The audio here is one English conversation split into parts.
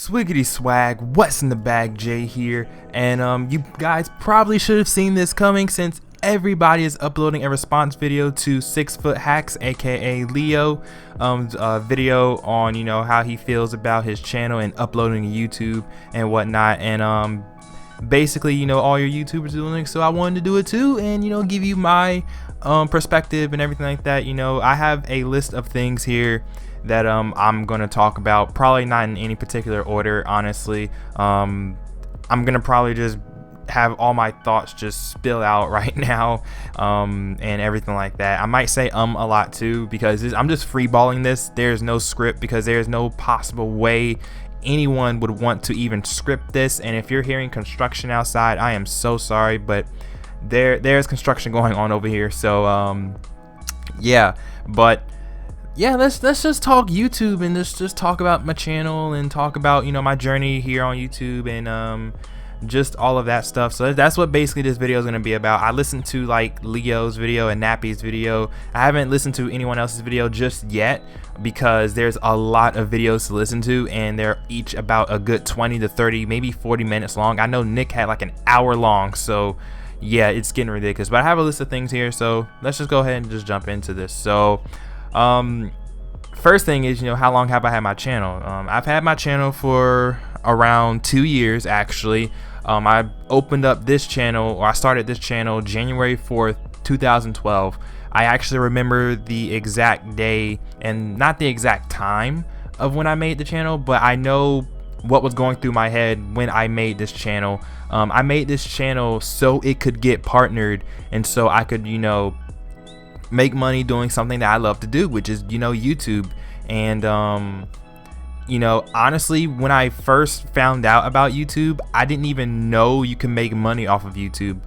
Swiggity swag, what's in the bag? Jay here, and you guys probably should have seen this coming since everybody is uploading a response video to 6 Foot Hacks, aka Leo, video on how he feels about his channel and uploading to YouTube and whatnot, and basically all your YouTubers doing it, so I wanted to do it too, and give you my perspective and everything like that. I have a list of things here that I'm gonna talk about, probably not in any particular order, honestly. I'm gonna probably just have all my thoughts just spill out right now, and everything like that. I might say a lot too, because I'm just freeballing this. There's no script, because there's no possible way anyone would want to even script this. And if you're hearing construction outside, I am so sorry, but there's construction going on over here. So yeah, but yeah, let's just talk YouTube, and just talk about my channel, and talk about my journey here on YouTube, and just all of that stuff. So that's what basically this video is going to be about. I listened to like Leo's video and Nappy's video. I haven't listened to anyone else's video just yet, because there's a lot of videos to listen to, and they're each about a good 20 to 30, maybe 40 minutes long. I know Nick had like an hour long, so yeah, it's getting ridiculous. But I have a list of things here, so let's just go ahead and just jump into this. So first thing is, how long have I had my channel? I've had my channel for around 2 years, actually. I opened up this channel, or I started this channel January 4th, 2012. I actually remember the exact day, and not the exact time of when I made the channel, but I know what was going through my head when I made this channel. I made this channel so it could get partnered, and so I could make money doing something that I love to do, which is YouTube. And honestly, when I first found out about YouTube, I didn't even know you can make money off of YouTube.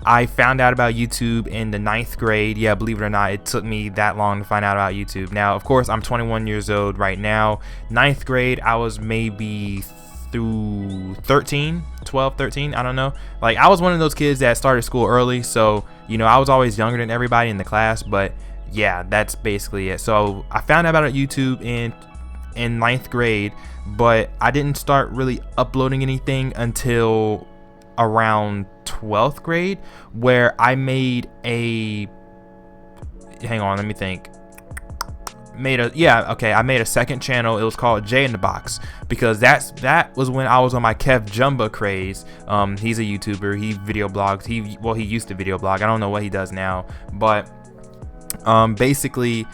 I found out about YouTube in the 9th grade. Yeah, believe it or not, it took me that long to find out about YouTube. Now, of course, I'm 21 years old right now. 9th grade, I was maybe through 12, 13, I don't know. Like, I was one of those kids that started school early, so I was always younger than everybody in the class. But yeah, that's basically it. So I found out about YouTube in 9th grade, but I didn't start really uploading anything until around 12th grade, where I made a I made a second channel. It was called Jay in the Box, because that was when I was on my Kev Jumba craze. He's a YouTuber. He video blogs. He used to video blog. I don't know what he does now, but basically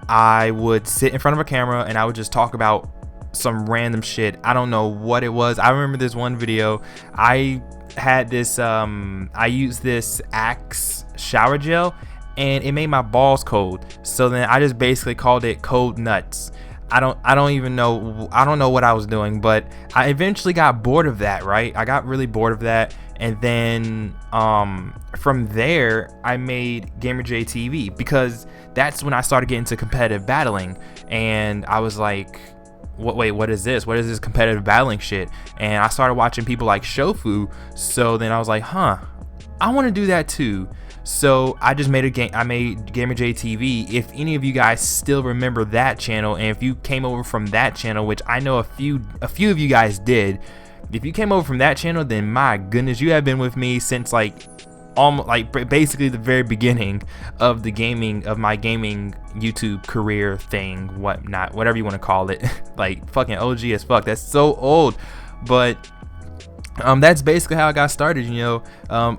I would sit in front of a camera and I would just talk about some random shit. I don't know what it was. I remember this one video. I had this I used this Axe shower gel, and it made my balls cold. So then I just basically called it Cold Nuts. I don't know what I was doing, but I eventually got bored of that, right? I got really bored of that, and then from there I made GamerJ TV, because that's when I started getting into competitive battling, and I was like, wait, what is this? What is this competitive battling shit? And I started watching people like Shofu. So then I was like, I want to do that too. So I just made I made GamerJ TV. If any of you guys still remember that channel, and if you came over from that channel, which I know a few of you guys did, if you came over from that channel, then my goodness, you have been with me since basically the very beginning of my gaming YouTube career thing, whatever you want to call it. Like, fucking OG as fuck. That's so old. But that's basically how I got started. I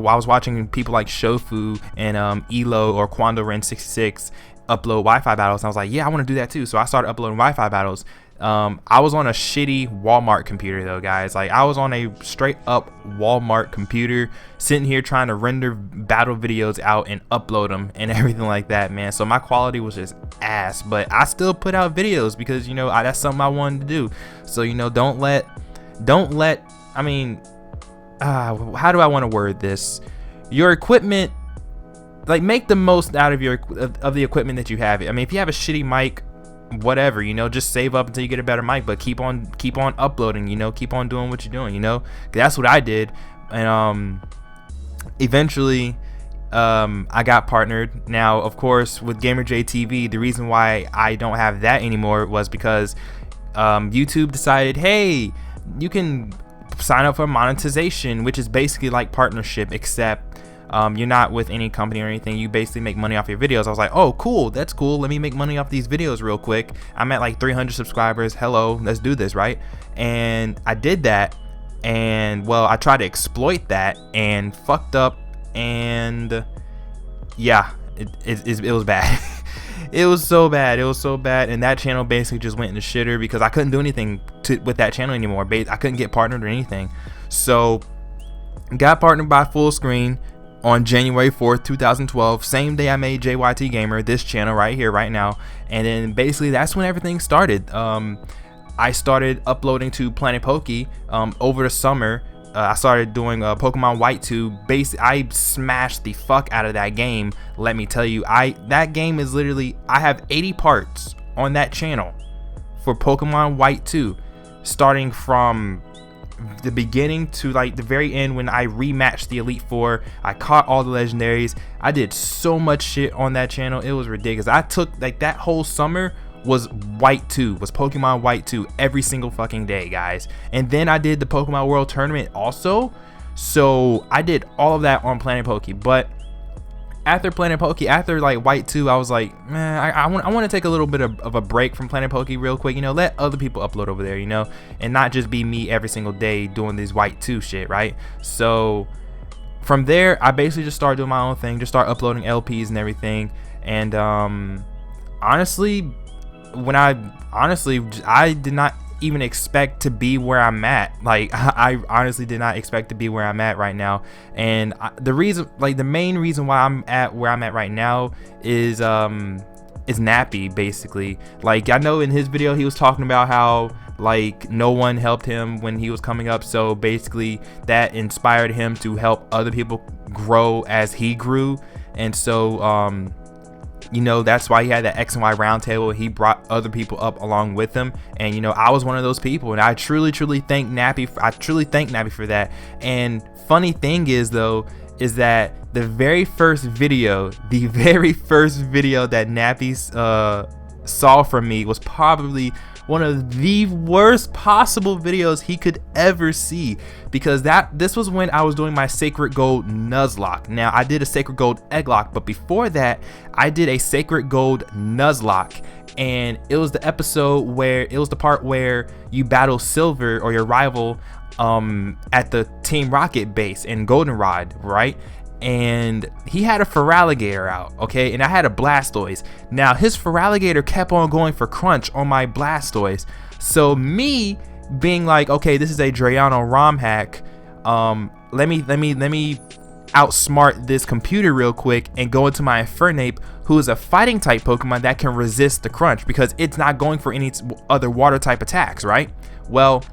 was watching people like Shofu and Elo or Quando Ren 66 upload Wi-Fi battles, and I was like, yeah, I want to do that too. So I started uploading Wi-Fi battles. I was on a shitty Walmart computer though, guys. Like, I was on a straight up Walmart computer, sitting here trying to render battle videos out and upload them and everything like that, man. So my quality was just ass, but I still put out videos because that's something I wanted to do. So don't let I mean, how do I want to word this? Your equipment, like, make the most out of the equipment that you have. I mean, if you have a shitty mic, whatever, just save up until you get a better mic, but keep on uploading, keep on doing what you're doing, that's what I did. And eventually I got partnered. Now, of course, with GamerJ TV, the reason why I don't have that anymore was because YouTube decided, hey, you can sign up for monetization, which is basically like partnership, except you're not with any company or anything. You basically make money off your videos. I was like, oh, cool, that's cool. Let me make money off these videos real quick. I'm at like 300 subscribers. Hello, let's do this, right? And I did that, and well, I tried to exploit that and fucked up, and yeah, it was bad. It was so bad. It was so bad, and that channel basically just went in the shitter because I couldn't do anything with that channel anymore. I couldn't get partnered or anything. So got partnered by Full Screen on January 4th, 2012. Same day I made JYT Gamer, this channel right here, right now. And then basically that's when everything started. I started uploading to Planet Poke over the summer. I started doing Pokemon White 2. I smashed the fuck out of that game. Let me tell you, that game is literally, I have 80 parts on that channel for Pokemon White 2, starting from the beginning to like the very end when I rematched the Elite Four. I caught all the legendaries. I did so much shit on that channel. It was ridiculous. I took like that whole summer was White 2, was Pokemon White 2 every single fucking day, guys. And then I did the Pokemon World Tournament also. So I did all of that on Planet Poke. But after Planet Poke, after like White 2, I was like, man, I want to take a little bit of a break from Planet Poke real quick, you know, let other people upload over there, you know, and not just be me every single day doing this White 2 shit, right? So from there, I basically just started doing my own thing, just start uploading LPs and everything. And honestly, I did not even expect to be where I'm at. Like I honestly did not expect to be where I'm at right now. And the main reason why I'm at where I'm at right now is Nappy, basically. Like, I know in his video he was talking about how like no one helped him when he was coming up, so basically that inspired him to help other people grow as he grew. And so you know, that's why he had that X and Y roundtable. He brought other people up along with him, and you know, I was one of those people, and I truly thank Nappy. I truly thank Nappy for that. And funny thing is though, is that the very first video that Nappy saw from me was probably one of the worst possible videos he could ever see, because this was when I was doing my Sacred Gold Nuzlocke. Now I did a Sacred Gold Egglock, but before that I did a Sacred Gold Nuzlocke, and it was the part where you battle Silver, or your rival, at the Team Rocket base in Goldenrod, right? And he had a Feraligatr out, okay, and I had a Blastoise. Now his Feraligatr kept on going for Crunch on my Blastoise, so me being like, okay, this is a Drayano ROM hack, let me outsmart this computer real quick and go into my Infernape, who is a fighting type Pokemon that can resist the Crunch because it's not going for any other water type attacks, right? Well,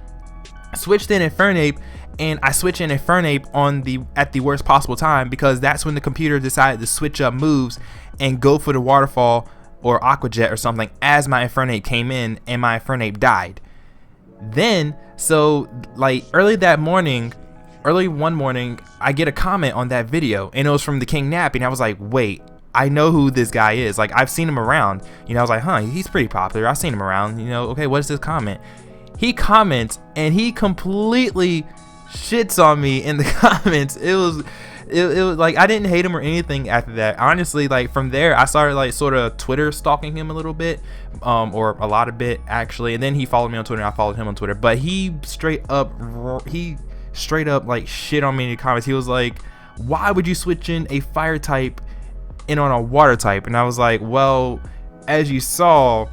I switched in Infernape, and I switched in Infernape at the worst possible time, because that's when the computer decided to switch up moves and go for the Waterfall or Aqua Jet or something as my Infernape came in, and my Infernape died. Then, so like early one morning, I get a comment on that video, and it was from the King Nappy, and I was like, wait, I know who this guy is. Like, I've seen him around. You know, I was like, huh, he's pretty popular. I've seen him around. You know, okay, what is this comment? He comments, and he completely shits on me in the comments. It was like, I didn't hate him or anything after that. Honestly, like from there I started like sort of Twitter stalking him a little bit, or a lot of bit actually, and then he followed me on Twitter and I followed him on Twitter. But he straight up like shit on me in the comments. He was like, why would you switch in a fire type in on a water type? And I was like, well, as you saw,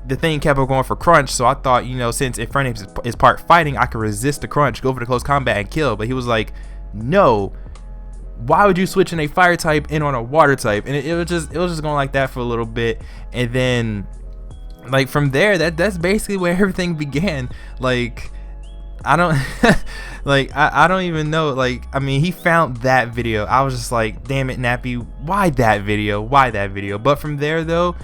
the thing kept on going for Crunch, so I thought, you know, since Infernape is part fighting, I could resist the Crunch, go for the close combat and kill. But he was like, no, why would you switch in a fire type in on a water type? And it was just going like that for a little bit, and then like from there, that's basically where everything began. Like, I don't like I don't even know. Like, I mean, he found that video. I was just like, damn it, Nappy, why that video? But from there though,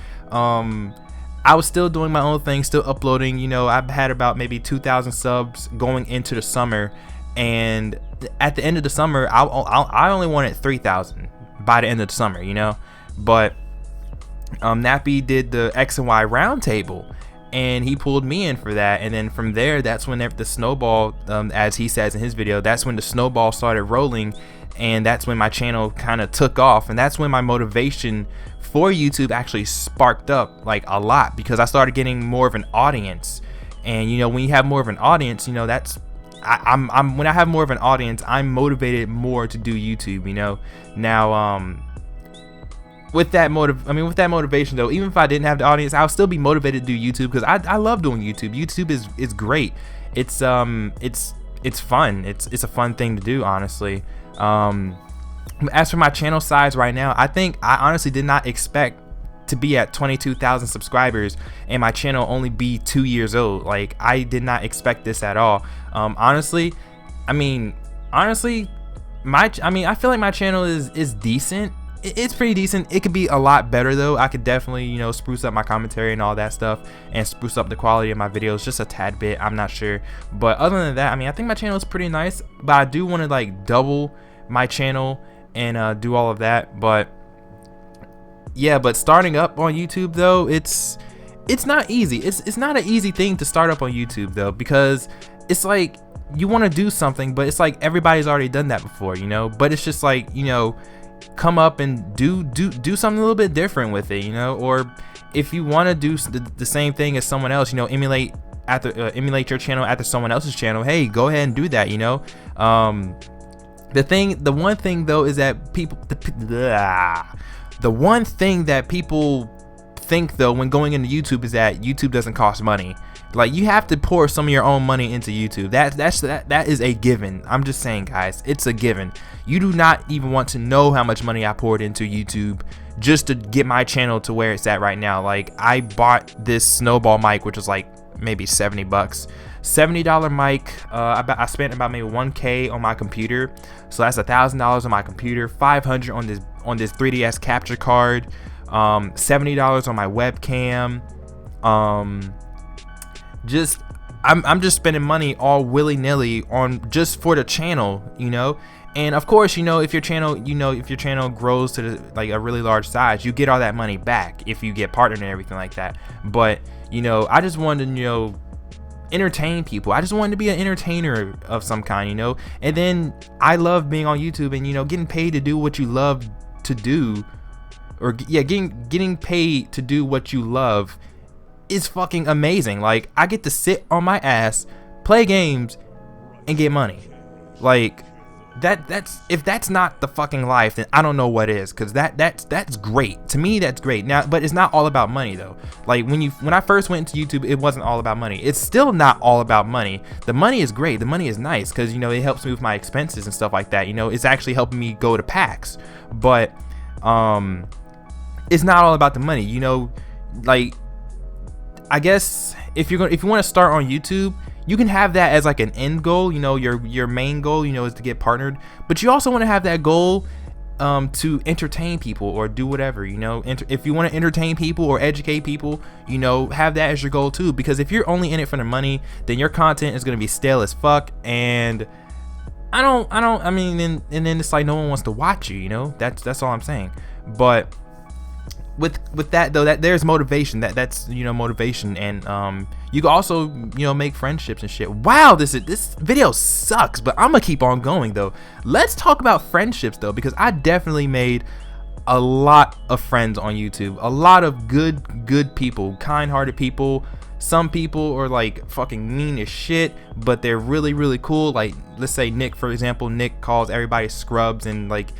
I was still doing my own thing, still uploading. You know, I've had about maybe 2,000 subs going into the summer, and at the end of the summer, I only wanted 3,000 by the end of the summer, you know. But Nappy did the X and Y roundtable, and he pulled me in for that. And then from there, that's when the snowball, as he says in his video, that's when the snowball started rolling, and that's when my channel kind of took off, and that's when my motivation for YouTube actually sparked up like a lot, because I started getting more of an audience. And you know, when you have more of an audience, you know, that's when I have more of an audience, I'm motivated more to do YouTube, you know. Now with that motivation though, even if I didn't have the audience, I'll still be motivated to do YouTube, because I love doing YouTube. YouTube is great. It's fun. It's a fun thing to do, honestly. As for my channel size right now, I think I honestly did not expect to be at 22,000 subscribers and my channel only be 2 years old. Like, I did not expect this at all. Honestly, I feel like my channel is decent. It's pretty decent. It could be a lot better though. I could definitely, you know, spruce up my commentary and all that stuff, and spruce up the quality of my videos just a tad bit. I'm not sure, but other than that, I think my channel is pretty nice. But I do want to like double my channel and do all of that. But yeah, but starting up on YouTube though, it's not easy. It's not an easy thing to start up on YouTube though, because it's like you want to do something, but it's like everybody's already done that before, you know. But it's just like, you know, come up and do something a little bit different with it, you know. Or if you want to do the same thing as someone else, you know, emulate your channel after someone else's channel, hey, go ahead and do that, you know. The one thing though is that the one thing that people think though when going into YouTube is that YouTube doesn't cost money. Like, you have to pour some of your own money into YouTube. That is a given. I'm just saying, guys, it's a given. You do not even want to know how much money I poured into YouTube just to get my channel to where it's at right now. Like, I bought this snowball mic, which was like maybe $70, $70 mic. I spent about maybe 1K on my computer, so that's $1,000 on my computer, $500 on this 3ds capture card, $70 on my webcam. I'm just spending money all willy-nilly on just for the channel, you know. And of course, you know, if your channel grows to like a really large size, you get all that money back if you get partnered and everything like that. But you know, I just wanted to, you know, entertain people. I just wanted to be an entertainer of some kind, you know. And then I love being on YouTube, and you know, getting paid to do what you love to do, or yeah, getting paid to do what you love is fucking amazing. Like, I get to sit on my ass, play games, and get money. Like, that's if that's not the fucking life, then I don't know what is, because that's great. To me, that's great. Now, but it's not all about money though. Like, when I first went into YouTube, it wasn't all about money. It's still not all about money. The money is great. The money is nice, because you know, it helps me with my expenses and stuff like that. You know, it's actually helping me go to PAX. But it's not all about the money, you know. Like, I guess if you want to start on YouTube, you can have that as like an end goal, you know. Your main goal, you know, is to get partnered, but you also want to have that goal to entertain people or do whatever, you know. If you want to entertain people or educate people, you know, have that as your goal too, because if you're only in it for the money, then your content is going to be stale as fuck. And I mean, and then it's like no one wants to watch you, you know. That's all I'm saying. But with that though, that there's motivation, that's you know, motivation. And you can also, you know, make friendships and shit. Wow, this video sucks, but I'm gonna keep on going though. Let's talk about friendships though, because I definitely made a lot of friends on YouTube. A lot of good people, kind-hearted people. Some people are like fucking mean as shit, but they're really cool. Like, let's say Nick, for example. Nick calls everybody scrubs, and like,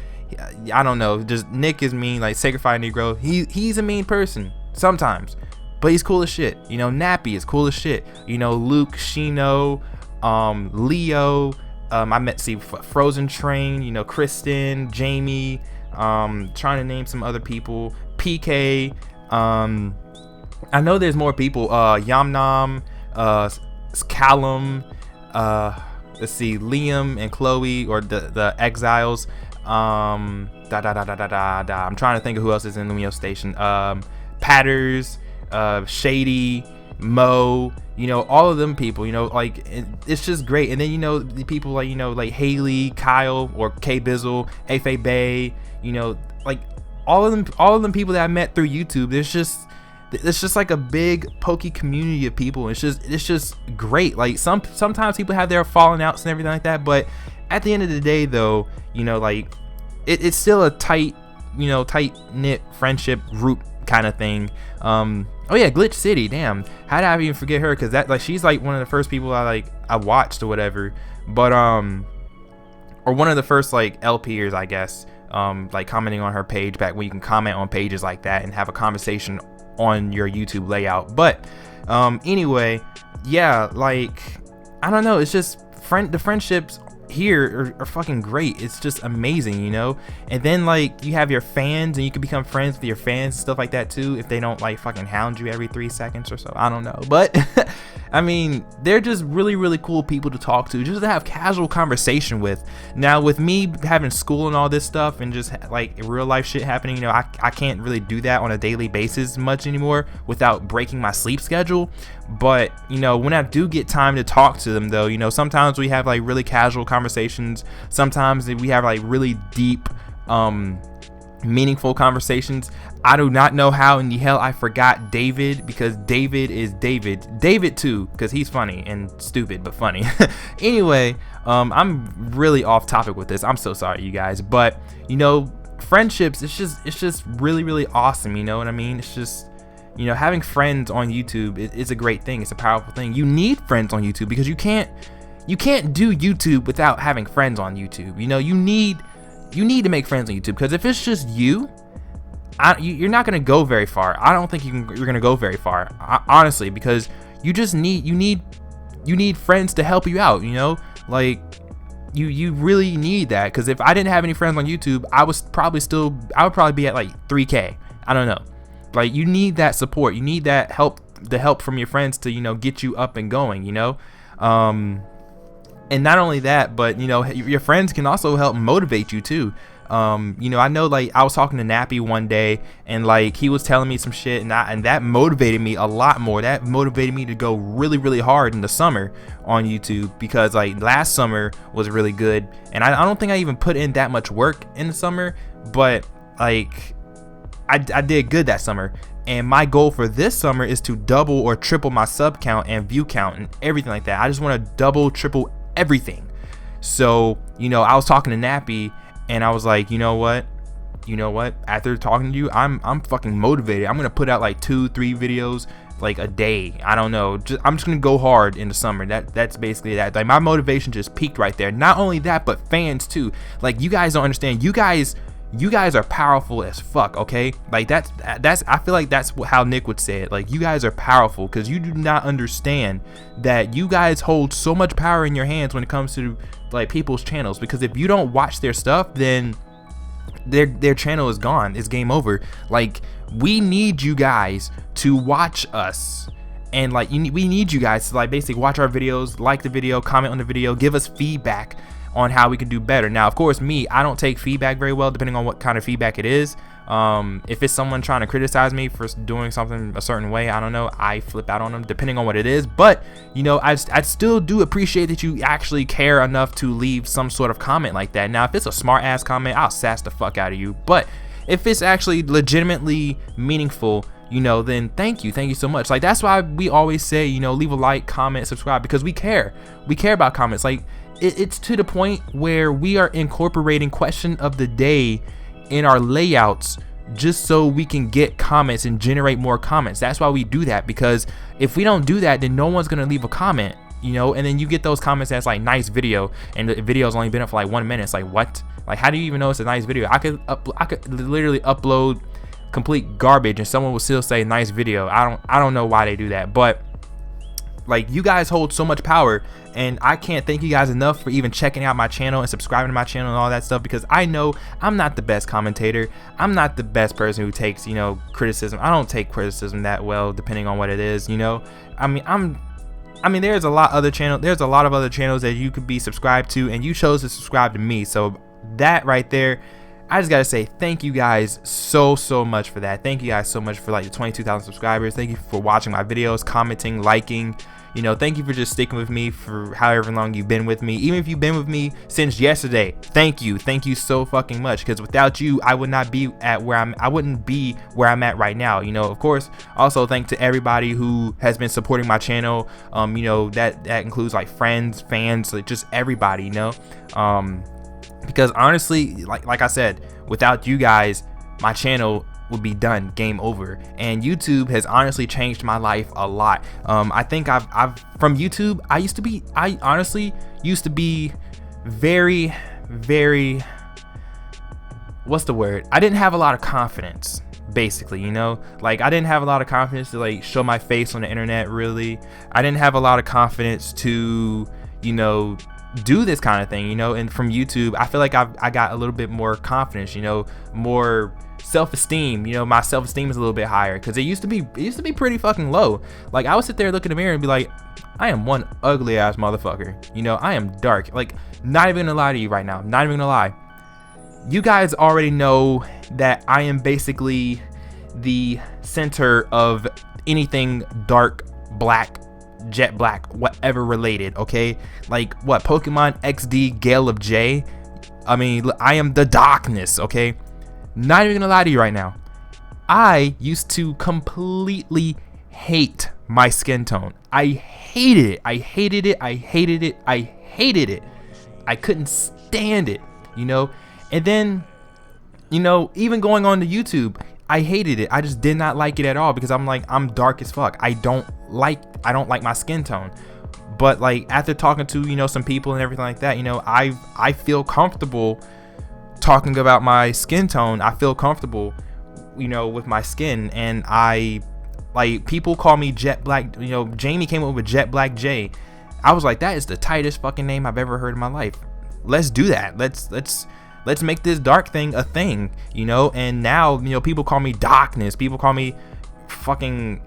I don't know, just Nick is mean, like Sacrifice Negro. He's a mean person sometimes, but he's cool as shit. You know, Nappy is cool as shit. You know, Luke, Shino, Leo, I met Frozen Train, you know, Kristen, Jamie, trying to name some other people, PK, I know there's more people, Yamnam, Callum, let's see, Liam and Chloe, or the Exiles. I'm trying to think of who else is in LumioseStation. Patters, Shady, Mo, you know, all of them people, you know, like, it's just great. And then, you know, the people like, you know, like Haley, Kyle, or K Bizzle, Afe Bay, you know, like all of them people that I met through YouTube. it's just like a big pokey community of people. It's just great. Like sometimes people have their falling outs and everything like that, but at the end of the day though, you know, like it's still a tight knit friendship group kind of thing. Oh yeah, Glitch City, damn, how did I even forget her? Because that, like, she's like one of the first people I watched or whatever, but or one of the first like LPers, I guess, like commenting on her page back when you can comment on pages like that and have a conversation on your YouTube layout. But anyway, yeah, like, I don't know, it's just the friendships here are fucking great. It's just amazing, you know. And then like you have your fans, and you can become friends with your fans and stuff like that too, if they don't like fucking hound you every 3 seconds or so. I don't know, but I mean, they're just really cool people to talk to, just to have casual conversation with. Now with me having school and all this stuff and just like real life shit happening, you know, I can't really do that on a daily basis much anymore without breaking my sleep schedule. But you know, when I do get time to talk to them though, you know, sometimes we have like really casual conversations, sometimes we have like really deep meaningful conversations. I do not know how in the hell I forgot David, because David is David too, because he's funny and stupid but funny. Anyway, I'm really off topic with this, I'm so sorry you guys, but you know, friendships, it's just really awesome, you know what I mean? It's just, you know, having friends on YouTube is a great thing. It's a powerful thing. You need friends on YouTube because you can't do YouTube without having friends on YouTube. You know, you need to make friends on YouTube, because if it's just you're not gonna go very far. I don't think you're gonna go very far, honestly, because you need friends to help you out. You know, like you really need that, because if I didn't have any friends on YouTube, I would probably be at like 3K. I don't know. Like, you need that support, you need that help from your friends to, you know, get you up and going, you know. And not only that, but you know, your friends can also help motivate you too. You know, I know, like, I was talking to Nappy one day, and like he was telling me some shit, and that motivated me a lot more. That motivated me to go really hard in the summer on YouTube, because like last summer was really good, and I don't think I even put in that much work in the summer, but like I did good that summer. And my goal for this summer is to double or triple my sub count and view count and everything like that. I just want to double, triple everything. So, you know, I was talking to Nappy, and I was like, you know what, after talking to you, I'm fucking motivated. I'm gonna put out like 2-3 videos like a day. I don't know, I'm just gonna go hard in the summer. That's basically that. Like, my motivation just peaked right there. Not only that, but fans too. Like, you guys don't understand. You guys are powerful as fuck, okay? Like, that's I feel like that's how Nick would say it. Like, you guys are powerful, because you do not understand that you guys hold so much power in your hands when it comes to like people's channels, because if you don't watch their stuff, then their channel is gone. It's game over. Like, we need you guys to watch us, and like we need you guys to like basically watch our videos, like the video, comment on the video, give us feedback on how we can do better. Now, of course, I don't take feedback very well, depending on what kind of feedback it is. If it's someone trying to criticize me for doing something a certain way, I don't know, I flip out on them, depending on what it is. But you know, I still do appreciate that you actually care enough to leave some sort of comment like that. Now, if it's a smart ass comment, I'll sass the fuck out of you. But if it's actually legitimately meaningful, you know, then thank you so much. Like, that's why we always say, you know, leave a like, comment, subscribe, because we care about comments. Like, it's to the point where we are incorporating question of the day in our layouts, just so we can get comments and generate more comments. That's why we do that, because if we don't do that, then no one's gonna leave a comment, you know. And then you get those comments that's like, nice video, and the video's only been up for like 1 minute. It's like, what? Like, how do you even know it's a nice video? I could literally upload complete garbage and someone will still say nice video. I don't know why they do that, but like, you guys hold so much power, and I can't thank you guys enough for even checking out my channel and subscribing to my channel and all that stuff, because I know I'm not the best commentator. I'm not the best person who takes, you know, criticism. I don't take criticism that well, depending on what it is, you know. I mean, there's a lot of other channels that you could be subscribed to, and you chose to subscribe to me. So that right there, I just gotta say thank you guys so much for that. Thank you guys so much for like the 22,000 subscribers. Thank you for watching my videos, commenting, liking, You know, thank you for just sticking with me for however long you've been with me. Even if you've been with me since yesterday, thank you so fucking much, because without you I wouldn't be where I'm at right now. You know, of course, also thanks to everybody who has been supporting my channel. You know, that includes like friends, fans, like just everybody, you know. Because honestly, like I said, without you guys, my channel would be done, game over. And YouTube has honestly changed my life a lot. I think I've from YouTube, I honestly used to be very, what's the word? I didn't have a lot of confidence, basically, you know. Like, I didn't have a lot of confidence to like show my face on the internet, really. I didn't have a lot of confidence to, you know, do this kind of thing, you know. And from YouTube, I feel like I got a little bit more confidence, you know, more self-esteem. You know, my self-esteem is a little bit higher, because it used to be pretty fucking low. Like, I would sit there, look in the mirror and be like, I am one ugly ass motherfucker, you know. I am dark. Like, not even gonna lie to you right now, not even gonna lie. You guys already know that I am basically the center of anything dark, black, jet black, whatever related, okay? Like, what, Pokemon XD Gale of J? I mean, I am the darkness, okay? Not even gonna lie to you right now. I used to completely hate my skin tone. I hated it. I hated it. I hated it. I hated it. I couldn't stand it, you know? And then, you know, even going on to YouTube, I hated it. I just did not like it at all, because I'm like, I'm dark as fuck. I don't like my skin tone. But like, after talking to, you know, some people and everything like that, you know, I feel comfortable talking about my skin tone. I feel comfortable, you know, with my skin. And I, like, people call me Jet Black, you know. Jamie came up with Jet Black J. I was like, that is the tightest fucking name I've ever heard in my life. Let's do that. Let's make this dark thing a thing, you know. And now, you know, people call me darkness. People call me fucking,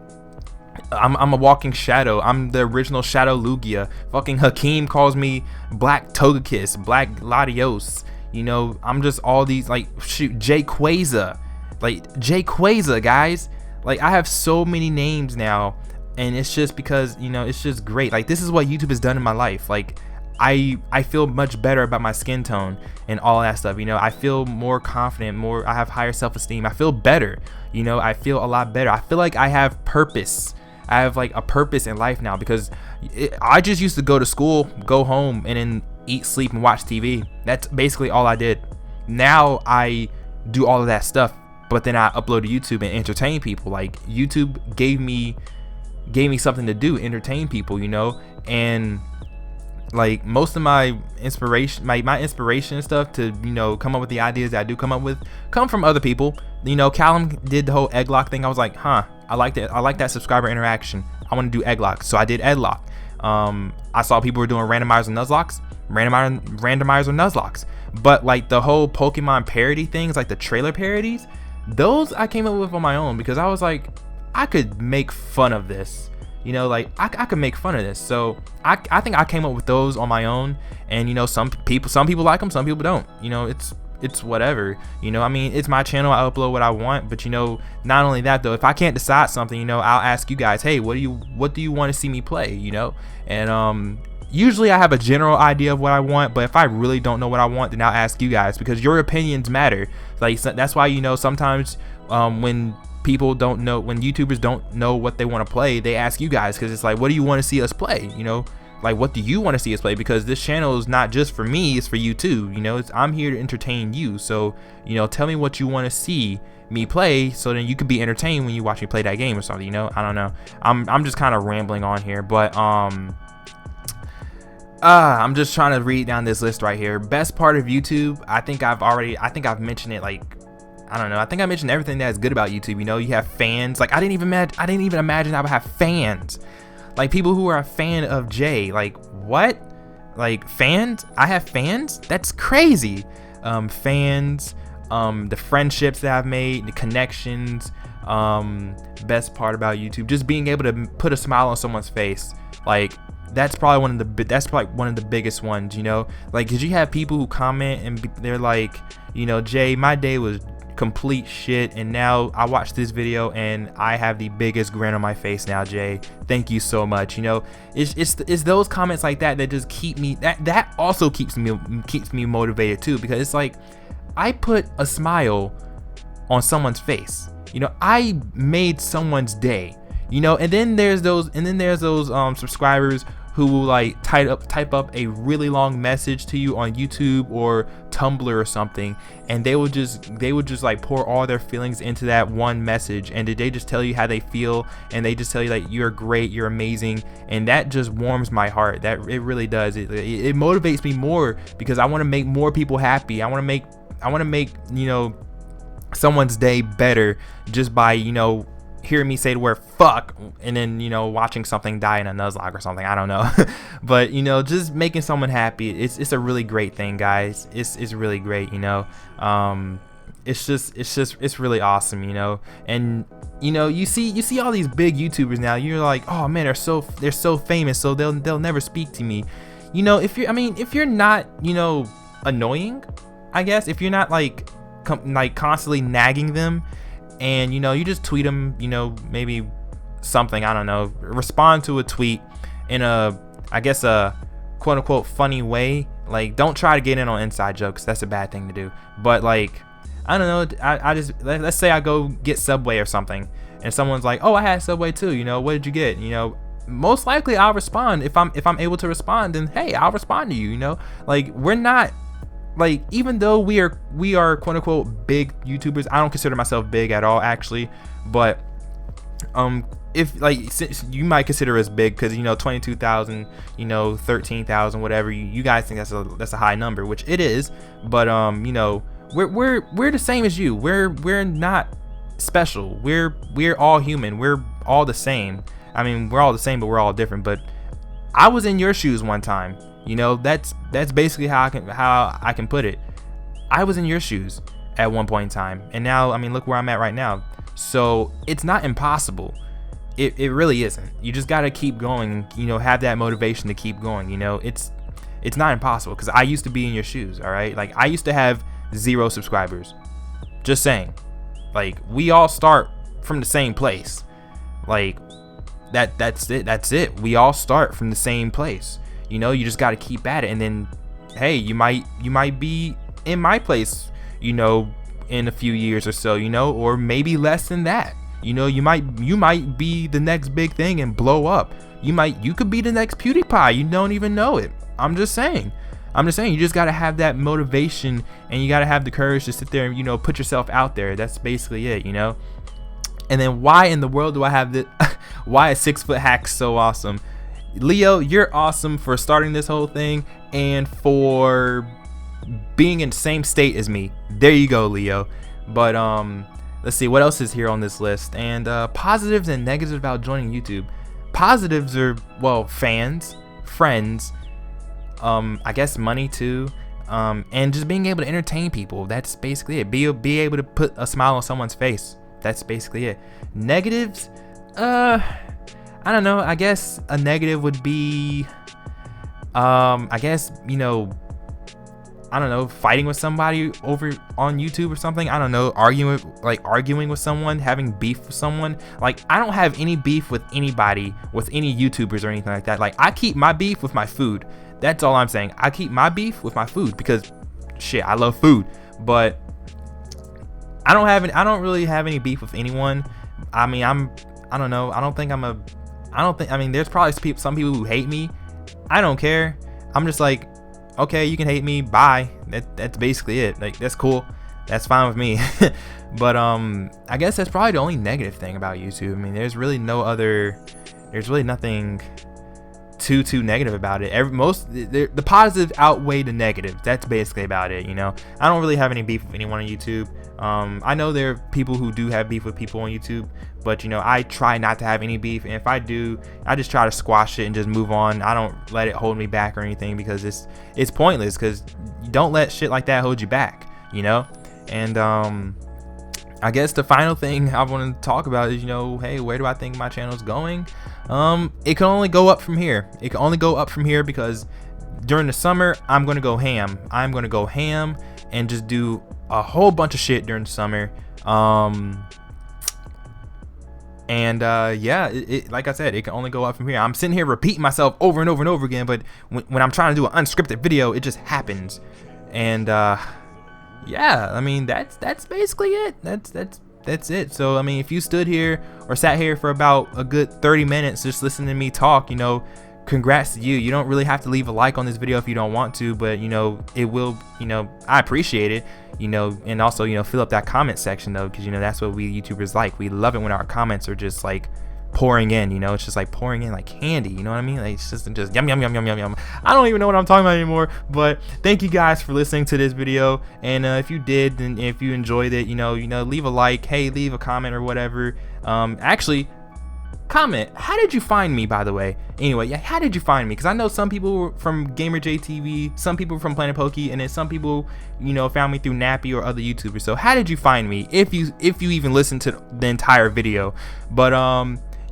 I'm a walking shadow. I'm the original Shadow Lugia. Fucking Hakeem calls me Black Togekiss, Black Latios. You know, I'm just all these, like, shoot, Jayquaza, like Jayquaza, guys. Like, I have so many names now, and it's just because, you know, it's just great. Like, this is what YouTube has done in my life. Like, I feel much better about my skin tone and all that stuff, you know. I feel more confident, I have higher self-esteem. I feel better, you know. I feel a lot better. I feel like I have purpose. I have like a purpose in life now, because I just used to go to school, go home, and then eat, sleep, and watch TV. That's basically all I did. Now I do all of that stuff, but then I upload to YouTube and entertain people. Like, YouTube gave me something to do, entertain people, you know. And like, most of my inspiration, my inspiration and stuff to, you know, come up with the ideas that I do come up with, come from other people. You know, Callum did the whole Egglock thing. I was like, huh, I like that. I like that subscriber interaction. I want to do Egglock, so I did Egglock. I saw people were doing randomizer Nuzlocks, randomizer Nuzlocks. But like, the whole Pokemon parody things, like the trailer parodies, those I came up with on my own, because I was like, I could make fun of this. You know, like, I could make fun of this. So I think I came up with those on my own. And, you know, some people like them, some people don't. You know, it's whatever. You know, I mean, it's my channel. I upload what I want. But, you know, not only that though, if I can't decide something, you know, I'll ask you guys, hey, what do you want to see me play? You know, and usually I have a general idea of what I want. But if I really don't know what I want, then I'll ask you guys, because your opinions matter. Like, that's why, you know, sometimes when people don't know, when YouTubers don't know what they want to play, they ask you guys, because it's like, what do you want to see us play? You know, like, what do you want to see us play? Because this channel is not just for me, it's for you too. You know, I'm here to entertain you. So, you know, tell me what you want to see me play, so then you can be entertained when you watch me play that game or something. You know, I don't know. I'm just kind of rambling on here, but I'm just trying to read down this list right here. Best part of YouTube. I think I've mentioned it, like, I don't know. I think I mentioned everything that's good about YouTube. You know, you have fans. Like, I didn't even imagine I would have fans. Like, people who are a fan of Jay. Like, what? Like, fans? I have fans? That's crazy. Fans, the friendships that I've made, the connections. Best part about YouTube, just being able to put a smile on someone's face. Like, that's probably one of the biggest ones, you know. Like, cause you have people who comment and they're like, you know, Jay, my day was complete shit, and now I watched this video and I have the biggest grin on my face now. Jay, thank you so much. You know, it's those comments like that that just keep me, that also keeps me motivated too, because it's like I put a smile on someone's face. You know, I made someone's day. You know, and then there's those subscribers who will like type up a really long message to you on YouTube or Tumblr or something, and they would just like pour all their feelings into that one message, and they just tell you how they feel, and they just tell you like you're great, you're amazing, and that just warms my heart. That it really does. It motivates me more, because I want to make more people happy. I want to make you know, someone's day better just by, you know, hearing me say the word fuck, and then, you know, watching something die in a Nuzlocke or something. I don't know. But, you know, just making someone happy, it's a really great thing, guys. It's really great, you know. It's really awesome, you know. And, you know, you see all these big YouTubers now, you're like, oh man, they're so famous, so they'll never speak to me. You know, if you're not, you know, annoying, I guess, if you're not like constantly nagging them, and, you know, you just tweet them, you know, maybe something, I don't know, respond to a tweet in I guess a quote unquote funny way. Like, don't try to get in on inside jokes. That's a bad thing to do. But like, I don't know, I just, let's say I go get Subway or something, and someone's like, oh, I had Subway too, you know, what did you get? You know, most likely I'll respond. If I'm able to respond, then hey, I'll respond to you, you know. Like, we're not, like, even though we are quote unquote big YouTubers, I don't consider myself big at all, actually, but if like, since you might consider us big because, you know, 22,000, you know, 13,000, whatever, you guys think that's a high number, which it is, but you know, we're the same as you. We're not special. We're all human. We're all the same. I mean, we're all the same, but we're all different. But I was in your shoes one time. You know, that's basically how I can put it. I was in your shoes at one point in time, and now, I mean, look where I'm at right now. So it's not impossible. It really isn't. You just gotta keep going. You know, have that motivation to keep going. You know, it's not impossible, because I used to be in your shoes. All right, like, I used to have 0 subscribers. Just saying. Like, we all start from the same place. Like, that's it. We all start from the same place. You know, you just got to keep at it, and then, hey, you might be in my place, you know, in a few years or so, you know, or maybe less than that. You know, you might be the next big thing and blow up. You could be the next PewDiePie. You don't even know it. I'm just saying, you just got to have that motivation, and you got to have the courage to sit there and, you know, put yourself out there. That's basically it, you know. And then, why in the world do I have this? Why is 6 Foot Hack so awesome? Leo, you're awesome for starting this whole thing and for being in the same state as me. There you go, Leo. But let's see what else is here on this list. And positives and negatives about joining YouTube. Positives are, well, fans, friends, I guess money too, and just being able to entertain people. That's basically it. Be able to put a smile on someone's face. That's basically it. Negatives, I don't know. I guess a negative would be, I guess, you know, I don't know, fighting with somebody over on YouTube or something. I don't know, arguing with someone, having beef with someone. Like, I don't have any beef with anybody, with any YouTubers or anything like that. Like, I keep my beef with my food. That's all I'm saying. I keep my beef with my food, because shit, I love food. But I don't really have any beef with anyone. I mean, I don't know. I mean, there's probably some people who hate me. I don't care. I'm just like, okay, you can hate me, bye. That's basically it. Like, that's cool. That's fine with me. But I guess that's probably the only negative thing about YouTube. I mean, there's really nothing too negative about it. The positive outweigh the negative. That's basically about it, you know. I don't really have any beef with anyone on YouTube. I know there are people who do have beef with people on YouTube, but, you know, I try not to have any beef, and if I do, I just try to squash it and just move on. I don't let it hold me back or anything, because it's pointless, because you don't let shit like that hold you back, you know. And I guess the final thing I want to talk about is, you know, hey, where do I think my channel's going? It can only go up from here. It can only go up from here, because during the summer, I'm gonna go ham. I'm gonna go ham and just do a whole bunch of shit during the summer. Yeah, like I said, it can only go up from here. I'm sitting here repeating myself over and over and over again, but when I'm trying to do an unscripted video, it just happens. And yeah, I mean, that's basically it. That's it. So I mean, if you stood here or sat here for about a good 30 minutes just listening to me talk, you know, congrats to you. You don't really have to leave a like on this video if you don't want to, but you know, it will, you know, I appreciate it, you know. And also, you know, fill up that comment section though, because you know that's what we YouTubers like. We love it when our comments are just like pouring in, you know. It's just like pouring in like candy, you know what I mean? Like it's just yum yum yum yum yum yum. I don't even know what I'm talking about anymore. But thank you guys for listening to this video, and if you did, and if you enjoyed it, you know, leave a like, hey, leave a comment or whatever. Actually, comment, how did you find me, by the way? Anyway, yeah, how did you find me? Because I know some people from GamerJTV, some people from Planet Pokey, and then some people, you know, found me through Nappy or other YouTubers. So how did you find me, if you even listened to the entire video? But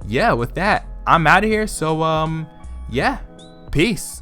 yeah, with that, I'm out of here. So yeah, peace.